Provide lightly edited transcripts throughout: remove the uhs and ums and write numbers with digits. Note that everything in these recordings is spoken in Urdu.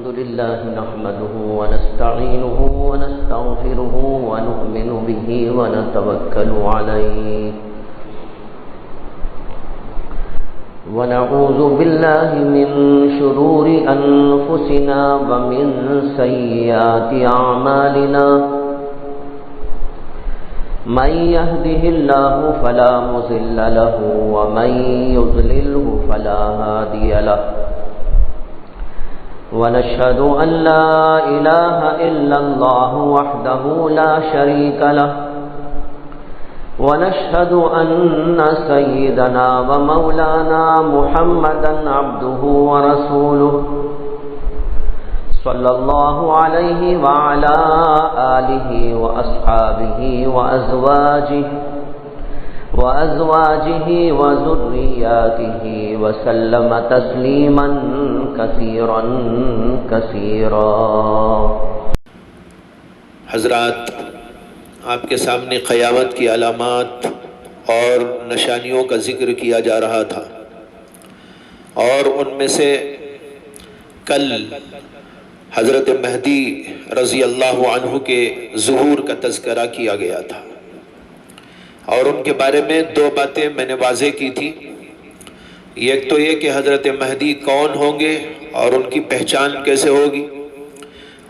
الحمد لله نحمده ونستعينه ونستغفره ونؤمن به ونتوكل عليه ونعوذ بالله من شرور أنفسنا ومن سيئات أعمالنا من يهده الله فلا مضل له ومن يضلله فلا هادي له ونشهد أن لا إله إلا الله وحده لا شريك له ونشهد أن سيدنا ومولانا محمدا عبده ورسوله صلى الله عليه وعلى آله وأصحابه وأزواجه وذرياته وسلم تسليما كثيرا كثيرا. حضرات، آپ کے سامنے قیامت کی علامات اور نشانیوں کا ذکر کیا جا رہا تھا، اور ان میں سے کل حضرت مہدی رضی اللہ عنہ کے ظہور کا تذکرہ کیا گیا تھا، اور ان کے بارے میں دو باتیں میں نے واضح کی تھی. ایک تو یہ کہ حضرت مہدی کون ہوں گے اور ان کی پہچان کیسے ہوگی،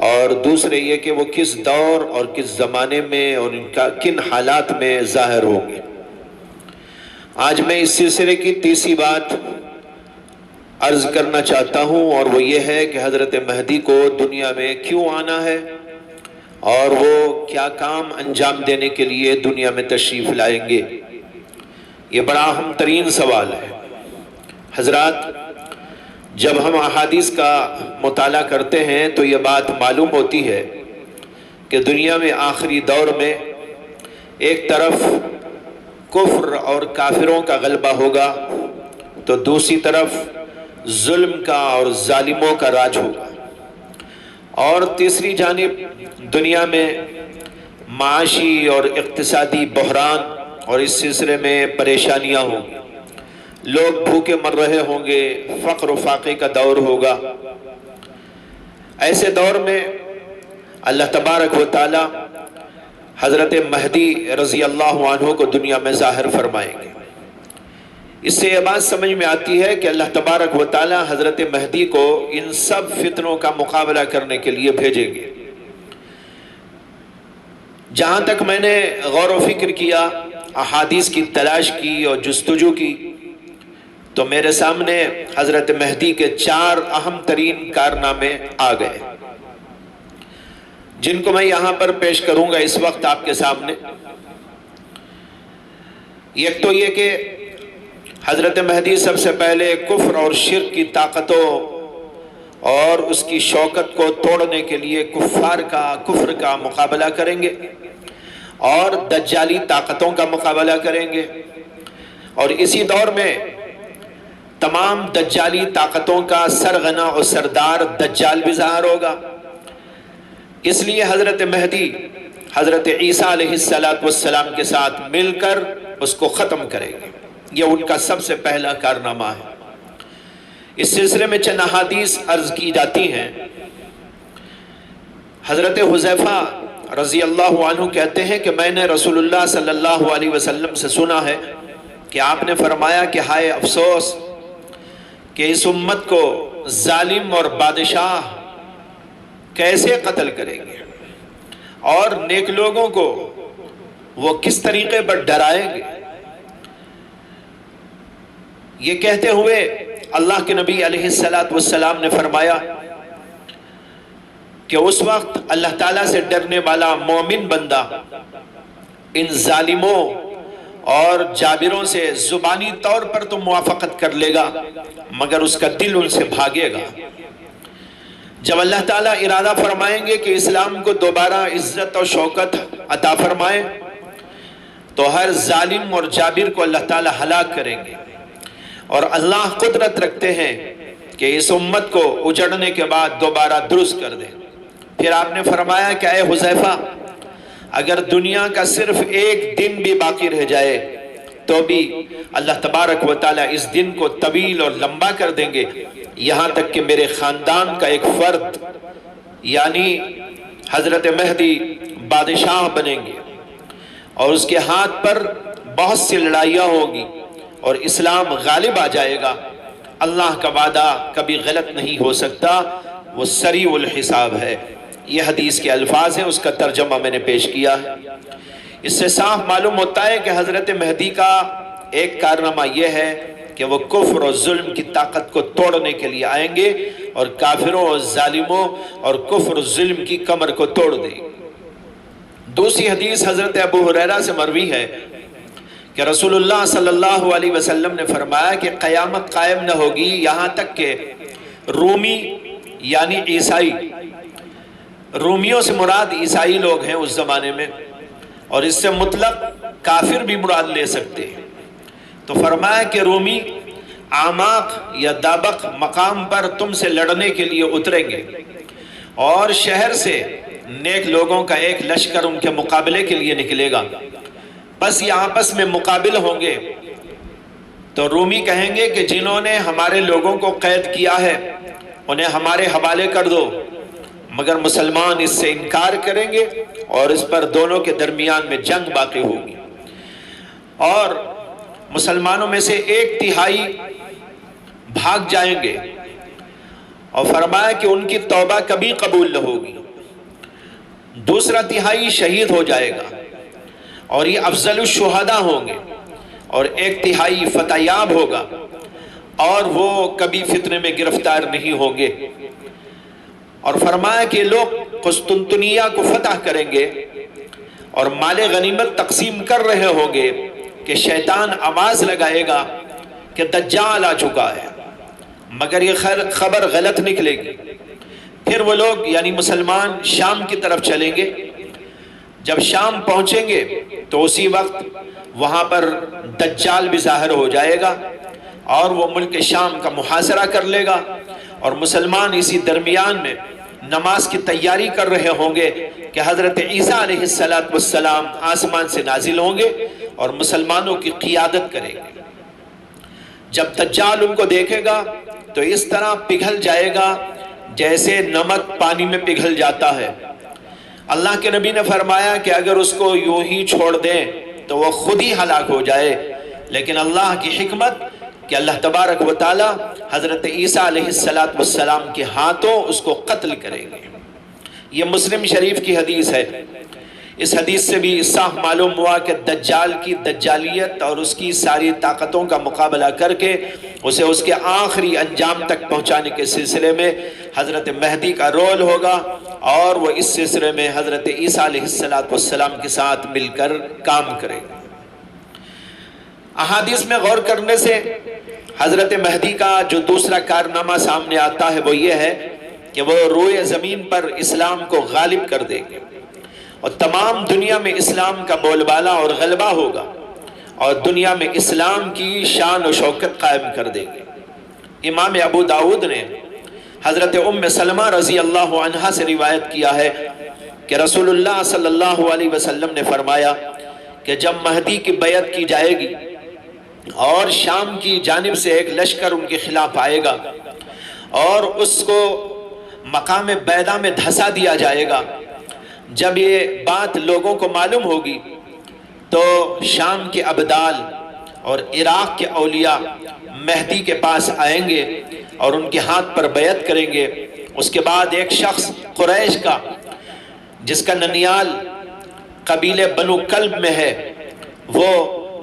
اور دوسرے یہ کہ وہ کس دور اور کس زمانے میں اور ان کا کن حالات میں ظاہر ہوں گے. آج میں اس سلسلے کی تیسری بات عرض کرنا چاہتا ہوں، اور وہ یہ ہے کہ حضرت مہدی کو دنیا میں کیوں آنا ہے اور وہ کیا کام انجام دینے کے لیے دنیا میں تشریف لائیں گے. یہ بڑا اہم ترین سوال ہے. حضرات، جب ہم احادیث کا مطالعہ کرتے ہیں تو یہ بات معلوم ہوتی ہے کہ دنیا میں آخری دور میں ایک طرف کفر اور کافروں کا غلبہ ہوگا تو دوسری طرف ظلم کا اور ظالموں کا راج ہوگا، اور تیسری جانب دنیا میں معاشی اور اقتصادی بحران اور اس سلسلے میں پریشانیاں ہوں گی، لوگ بھوکے مر رہے ہوں گے، فقر و فاقے کا دور ہوگا. ایسے دور میں اللہ تبارک و تعالی حضرت مہدی رضی اللہ عنہ کو دنیا میں ظاہر فرمائیں گے. اس سے یہ بات سمجھ میں آتی ہے کہ اللہ تبارک و تعالی حضرت مہدی کو ان سب فتنوں کا مقابلہ کرنے کے لیے بھیجیں گے. جہاں تک میں نے غور و فکر کیا، احادیث کی تلاش کی اور جستجو کی، تو میرے سامنے حضرت مہدی کے 4 اہم ترین کارنامے آ گئے، جن کو میں یہاں پر پیش کروں گا اس وقت آپ کے سامنے. ایک تو یہ کہ حضرت مہدی سب سے پہلے کفر اور شرک کی طاقتوں اور اس کی شوکت کو توڑنے کے لیے کفر کا مقابلہ کریں گے، اور دجالی طاقتوں کا مقابلہ کریں گے. اور اسی دور میں تمام دجالی طاقتوں کا سرغنہ اور سردار دجال بھی ظاہر ہوگا. اس لیے حضرت مہدی حضرت عیسیٰ علیہ السلام کے ساتھ مل کر اس کو ختم کریں گے. یہ ان کا سب سے پہلا کارنامہ ہے. اس سلسلے میں چند احادیث عرض کی جاتی ہیں. حضرت حذیفہ رضی اللہ عنہ کہتے ہیں کہ میں نے رسول اللہ صلی اللہ علیہ وسلم سے سنا ہے کہ آپ نے فرمایا کہ ہائے افسوس کہ اس امت کو ظالم اور بادشاہ کیسے قتل کریں گے، اور نیک لوگوں کو وہ کس طریقے پر ڈرائیں گے. یہ کہتے ہوئے اللہ کے نبی علیہ السلام نے فرمایا کہ اس وقت اللہ تعالیٰ سے ڈرنے والا مومن بندہ ان ظالموں اور جابروں سے زبانی طور پر تو موافقت کر لے گا، مگر اس کا دل ان سے بھاگے گا. جب اللہ تعالیٰ ارادہ فرمائیں گے کہ اسلام کو دوبارہ عزت اور شوکت عطا فرمائے تو ہر ظالم اور جابر کو اللہ تعالیٰ ہلاک کریں گے. اور اللہ قدرت رکھتے ہیں کہ اس امت کو اجڑنے کے بعد دوبارہ درست کر دیں. پھر آپ نے فرمایا کہ اے حذیفہ، اگر دنیا کا صرف ایک دن بھی باقی رہ جائے تو بھی اللہ تبارک و تعالیٰ اس دن کو طویل اور لمبا کر دیں گے، یہاں تک کہ میرے خاندان کا ایک فرد یعنی حضرت مہدی بادشاہ بنیں گے اور اس کے ہاتھ پر بہت سی لڑائیاں ہوگی اور اسلام غالب آ جائے گا۔ اللہ کا وعدہ کبھی غلط نہیں ہو سکتا، وہ سریع الحساب ہے۔ یہ حدیث کے الفاظ ہیں، اس کا ترجمہ میں نے پیش کیا ہے۔ اس سے صاف معلوم ہوتا ہے کہ حضرت مہدی کا ایک کارنامہ یہ ہے کہ وہ کفر اور ظلم کی طاقت کو توڑنے کے لیے آئیں گے اور کافروں اور ظالموں اور کفر اور ظلم کی کمر کو توڑ دیں گے۔ دوسری حدیث حضرت ابو ہریرہ سے مروی ہے کہ رسول اللہ صلی اللہ علیہ وسلم نے فرمایا کہ قیامت قائم نہ ہوگی یہاں تک کہ رومی یعنی عیسائی، رومیوں سے مراد عیسائی لوگ ہیں اس زمانے میں، اور اس سے مطلق کافر بھی مراد لے سکتے ہیں۔ تو فرمایا کہ رومی اعماق یا دابق مقام پر تم سے لڑنے کے لیے اتریں گے اور شہر سے نیک لوگوں کا ایک لشکر ان کے مقابلے کے لیے نکلے گا، بس یہ آپس میں مقابل ہوں گے۔ تو رومی کہیں گے کہ جنہوں نے ہمارے لوگوں کو قید کیا ہے انہیں ہمارے حوالے کر دو، مگر مسلمان اس سے انکار کریں گے اور اس پر دونوں کے درمیان میں جنگ باقی ہوگی، اور مسلمانوں میں سے 1/3 بھاگ جائیں گے، اور فرمایا کہ ان کی توبہ کبھی قبول نہ ہوگی، دوسرا تہائی شہید ہو جائے گا اور یہ افضل الشہداء ہوں گے، اور 1/3 فتح یاب ہوگا اور وہ کبھی فتنے میں گرفتار نہیں ہوں گے۔ اور فرمایا کہ لوگ قسطنطنیہ کو فتح کریں گے اور مال غنیمت تقسیم کر رہے ہوں گے کہ شیطان آواز لگائے گا کہ دجال آ چکا ہے، مگر یہ خبر غلط نکلے گی۔ پھر وہ لوگ یعنی مسلمان شام کی طرف چلیں گے، جب شام پہنچیں گے تو اسی وقت وہاں پر دجال بھی ظاہر ہو جائے گا اور وہ ملک شام کا محاصرہ کر لے گا، اور مسلمان اسی درمیان میں نماز کی تیاری کر رہے ہوں گے کہ حضرت عیسیٰ علیہ السلام آسمان سے نازل ہوں گے اور مسلمانوں کی قیادت کریں گے۔ جب دجال ان کو دیکھے گا تو اس طرح پگھل جائے گا جیسے نمک پانی میں پگھل جاتا ہے۔ اللہ کے نبی نے فرمایا کہ اگر اس کو یوں ہی چھوڑ دیں تو وہ خود ہی ہلاک ہو جائے، لیکن اللہ کی حکمت کہ اللہ تبارک و تعالی حضرت عیسیٰ علیہ السلام کے ہاتھوں اس کو قتل کریں گے۔ یہ مسلم شریف کی حدیث ہے۔ اس حدیث سے بھی صاف معلوم ہوا کہ دجال کی دجالیت اور اس کی ساری طاقتوں کا مقابلہ کر کے اسے اس کے آخری انجام تک پہنچانے کے سلسلے میں حضرت مہدی کا رول ہوگا، اور وہ اس سلسلے میں حضرت عیسیٰ علیہ السلام کے ساتھ مل کر کام کرے گا۔ احادیث میں غور کرنے سے حضرت مہدی کا جو دوسرا کارنامہ سامنے آتا ہے وہ یہ ہے کہ وہ روئے زمین پر اسلام کو غالب کر دیں گے اور تمام دنیا میں اسلام کا بول بالا اور غلبہ ہوگا، اور دنیا میں اسلام کی شان و شوکت قائم کر دیں گے۔ امام ابو داؤد نے حضرت ام سلمہ رضی اللہ عنہا سے روایت کیا ہے کہ رسول اللہ صلی اللہ علیہ وسلم نے فرمایا کہ جب مہدی کی بیعت کی جائے گی اور شام کی جانب سے ایک لشکر ان کے خلاف آئے گا اور اس کو مقام بیضا میں دھسا دیا جائے گا، جب یہ بات لوگوں کو معلوم ہوگی تو شام کے ابدال اور عراق کے اولیاء مہدی کے پاس آئیں گے اور ان کے ہاتھ پر بیعت کریں گے۔ اس کے بعد ایک شخص قریش کا جس کا ننیال قبیلے بنو کلب میں ہے، وہ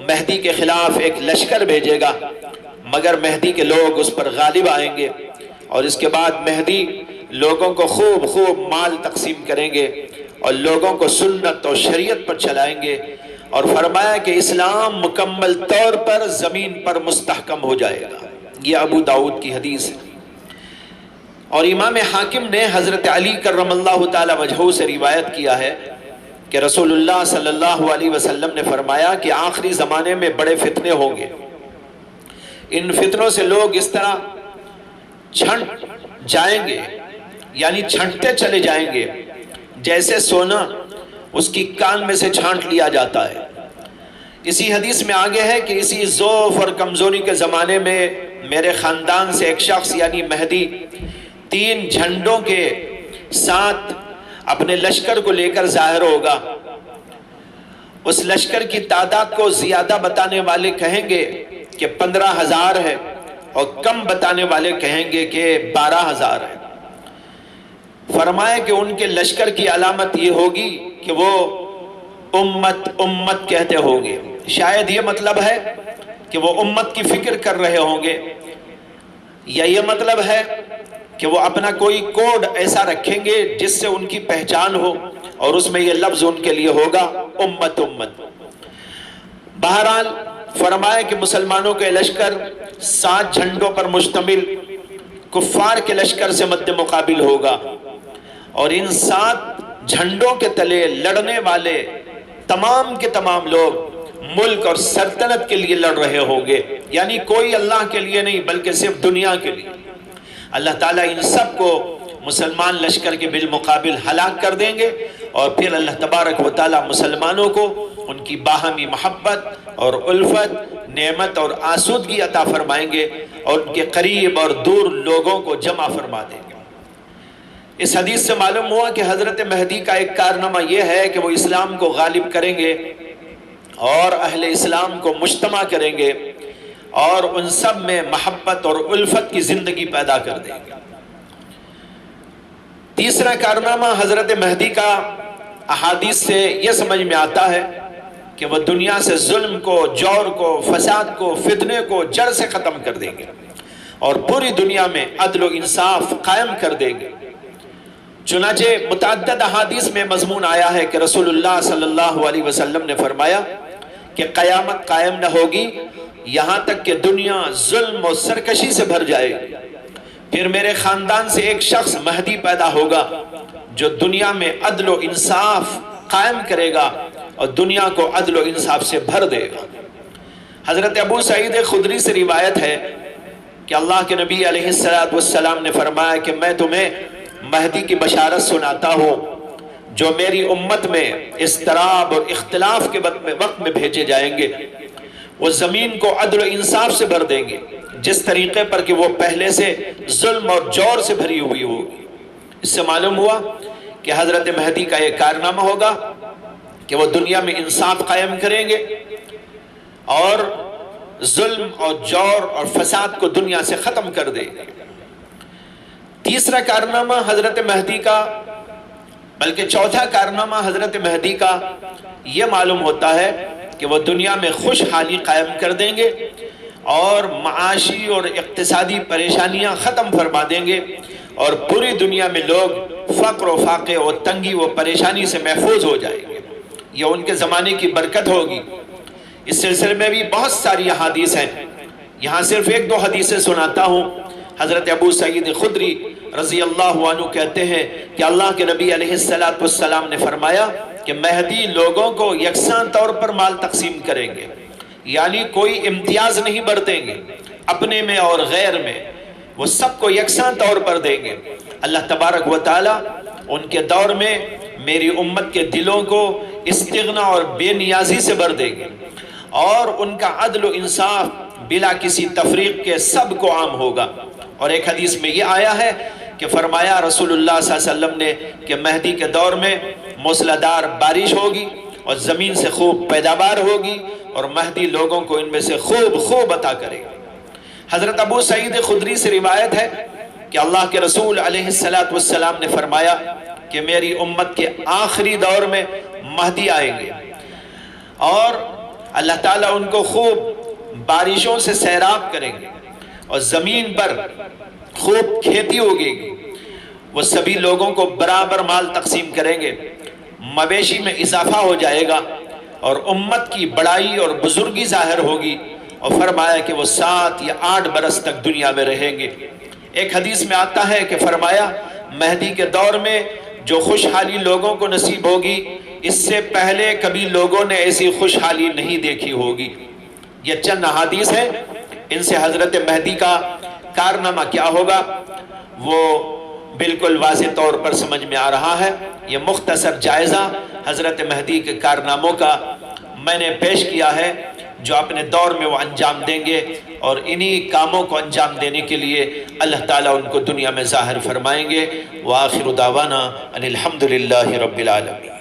مہدی کے خلاف ایک لشکر بھیجے گا، مگر مہدی کے لوگ اس پر غالب آئیں گے، اور اس کے بعد مہدی لوگوں کو خوب مال تقسیم کریں گے اور لوگوں کو سنت اور شریعت پر چلائیں گے، اور فرمایا کہ اسلام مکمل طور پر زمین پر مستحکم ہو جائے گا۔ یہ ابو داؤد کی حدیث ہے۔ اور امام حاکم نے حضرت علی کرم اللہ تعالی وجہہ سے روایت کیا ہے کہ رسول اللہ صلی اللہ علیہ وسلم نے فرمایا کہ آخری زمانے میں بڑے فتنے ہوں گے، ان فتنوں سے لوگ اس طرح چھنٹ جائیں گے، یعنی چھنٹتے چلے جائیں گے جیسے سونا اس کی کان میں سے چھانٹ لیا جاتا ہے۔ اسی حدیث میں آگے ہے کہ اسی ضعف اور کمزوری کے زمانے میں میرے خاندان سے ایک شخص یعنی مہدی 3 جھنڈوں کے ساتھ اپنے لشکر کو لے کر ظاہر ہوگا۔ اس لشکر کی تعداد کو زیادہ بتانے والے کہیں گے کہ 15,000 ہے، اور کم بتانے والے کہیں گے کہ 12,000 ہے۔ فرمایا کہ ان کے لشکر کی علامت یہ ہوگی کہ وہ امت امت کہتے ہوں گے۔ شاید یہ مطلب ہے کہ وہ امت کی فکر کر رہے ہوں گے، یا یہ مطلب ہے کہ وہ اپنا کوئی کوڈ ایسا رکھیں گے جس سے ان کی پہچان ہو، اور اس میں یہ لفظ ان کے لیے ہوگا امت امت۔ بہرحال فرمایا کہ مسلمانوں کے لشکر 7 جھنڈوں پر مشتمل کفار کے لشکر سے مد مقابل ہوگا، اور ان 7 جھنڈوں کے تلے لڑنے والے تمام کے تمام لوگ ملک اور سلطنت کے لیے لڑ رہے ہوں گے، یعنی کوئی اللہ کے لیے نہیں بلکہ صرف دنیا کے لیے۔ اللہ تعالیٰ ان سب کو مسلمان لشکر کے بالمقابل ہلاک کر دیں گے، اور پھر اللہ تبارک و تعالیٰ مسلمانوں کو ان کی باہمی محبت اور الفت، نعمت اور آسودگی عطا فرمائیں گے، اور ان کے قریب اور دور لوگوں کو جمع فرما دیں گے۔ اس حدیث سے معلوم ہوا کہ حضرت مہدی کا ایک کارنامہ یہ ہے کہ وہ اسلام کو غالب کریں گے اور اہل اسلام کو مجتمع کریں گے، اور ان سب میں محبت اور الفت کی زندگی پیدا کر دیں گے۔ تیسرا کارنامہ حضرت مہدی کا احادیث سے یہ سمجھ میں آتا ہے کہ وہ دنیا سے ظلم کو، جور کو، فساد کو، فتنے کو جڑ سے ختم کر دیں گے، اور پوری دنیا میں عدل و انصاف قائم کر دیں گے۔ چنانچہ متعدد احادیث میں مضمون آیا ہے کہ رسول اللہ صلی اللہ علیہ وسلم نے فرمایا کہ قیامت قائم نہ ہوگی یہاں تک کہ دنیا ظلم و سرکشی سے بھر جائے گی، پھر میرے خاندان سے ایک شخص مہدی پیدا ہوگا جو دنیا میں عدل و انصاف قائم کرے گا اور دنیا کو عدل و انصاف سے بھر دے گا۔ حضرت ابو سعید خدری سے روایت ہے کہ اللہ کے نبی علیہ السلام نے فرمایا کہ میں تمہیں مہدی کی بشارت سناتا ہوں جو میری امت میں اضطراب اور اختلاف کے وقت میں بھیجے جائیں گے۔ وہ زمین کو عدل و انصاف سے بھر دیں گے جس طریقے پر کہ وہ پہلے سے ظلم اور جور سے بھری ہوئی ہوگی۔ اس سے معلوم ہوا کہ حضرت مہدی کا یہ کارنامہ ہوگا کہ وہ دنیا میں انصاف قائم کریں گے اور ظلم اور جور اور فساد کو دنیا سے ختم کر دیں گے۔ تیسرا کارنامہ حضرت مہدی کا، بلکہ چوتھا کارنامہ حضرت مہدی کا یہ معلوم ہوتا ہے کہ وہ دنیا میں خوشحالی قائم کر دیں گے اور معاشی اور اقتصادی پریشانیاں ختم فرما دیں گے، اور پوری دنیا میں لوگ فقر و فاقے و تنگی و پریشانی سے محفوظ ہو جائیں گے۔ یہ ان کے زمانے کی برکت ہوگی۔ اس سلسلے میں بھی بہت ساری احادیث ہیں، یہاں صرف 1-2 حدیثیں سناتا ہوں۔ حضرت ابو سعید خدری رضی اللہ عنہ کہتے ہیں کہ اللہ کے نبی علیہ السلام نے فرمایا کہ مہدی لوگوں کو یکساں طور پر مال تقسیم کریں گے، یعنی کوئی امتیاز نہیں برتیں گے اپنے میں اور غیر میں، وہ سب کو یکساں طور پر دیں گے۔ اللہ تبارک و تعالی ان کے دور میں میری امت کے دلوں کو استغنا اور بے نیازی سے بھر دیں گے، اور ان کا عدل و انصاف بلا کسی تفریق کے سب کو عام ہوگا۔ اور ایک حدیث میں یہ آیا ہے کہ فرمایا رسول اللہ صلی اللہ علیہ وسلم نے کہ مہدی کے دور میں موسلادھار بارش ہوگی اور زمین سے خوب پیداوار ہوگی، اور مہدی لوگوں کو ان میں سے خوب عطا کرے گا۔ حضرت ابو سعید خدری سے روایت ہے کہ اللہ کے رسول علیہ السلام نے فرمایا کہ میری امت کے آخری دور میں مہدی آئیں گے، اور اللہ تعالیٰ ان کو خوب بارشوں سے سیراب کریں گے، اور زمین پر خوب کھیتی ہوگی، وہ سبھی لوگوں کو برابر مال تقسیم کریں گے، مویشی میں اضافہ ہو جائے گا، اور امت کی بڑائی اور بزرگی ظاہر ہوگی، اور فرمایا کہ وہ 7 یا 8 برس تک دنیا میں رہیں گے۔ ایک حدیث میں آتا ہے کہ فرمایا مہدی کے دور میں جو خوشحالی لوگوں کو نصیب ہوگی اس سے پہلے کبھی لوگوں نے ایسی خوشحالی نہیں دیکھی ہوگی۔ یہ چند احادیث ہیں، ان سے حضرت مہدی کا کارنامہ کیا ہوگا وہ بالکل واضح طور پر سمجھ میں آ رہا ہے۔ یہ مختصر جائزہ حضرت مہدی کے کارناموں کا میں نے پیش کیا ہے، جو اپنے دور میں وہ انجام دیں گے، اور انہی کاموں کو انجام دینے کے لیے اللہ تعالیٰ ان کو دنیا میں ظاہر فرمائیں گے۔ وآخر دعوانا ان الحمدللہ رب العالمین۔